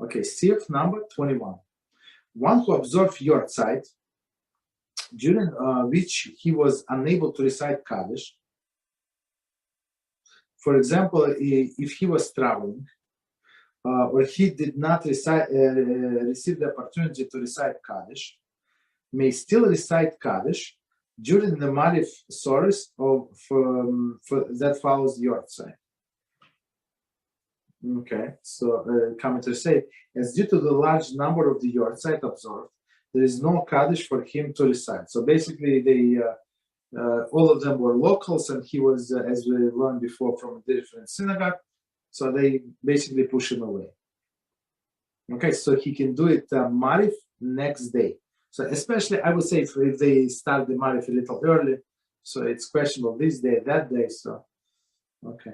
Okay, Sif number 21. One who observed Yahrtzeit, during which he was unable to recite Kaddish. For example, if he was traveling, or he did not receive the opportunity to recite Kaddish, may still recite Kaddish during the Marif source that follows Yahrtzeit. Okay, so commenters say, as due to the large number of the Yahrtzeit observed, there is no Kaddish for him to recite. So basically, they all of them were locals, and he was, as we learned before, from a different synagogue. So they basically push him away. Okay, so he can do it Marif next day. So especially, I would say, if they start the Marif a little early, so it's questionable this day, that day. So, okay.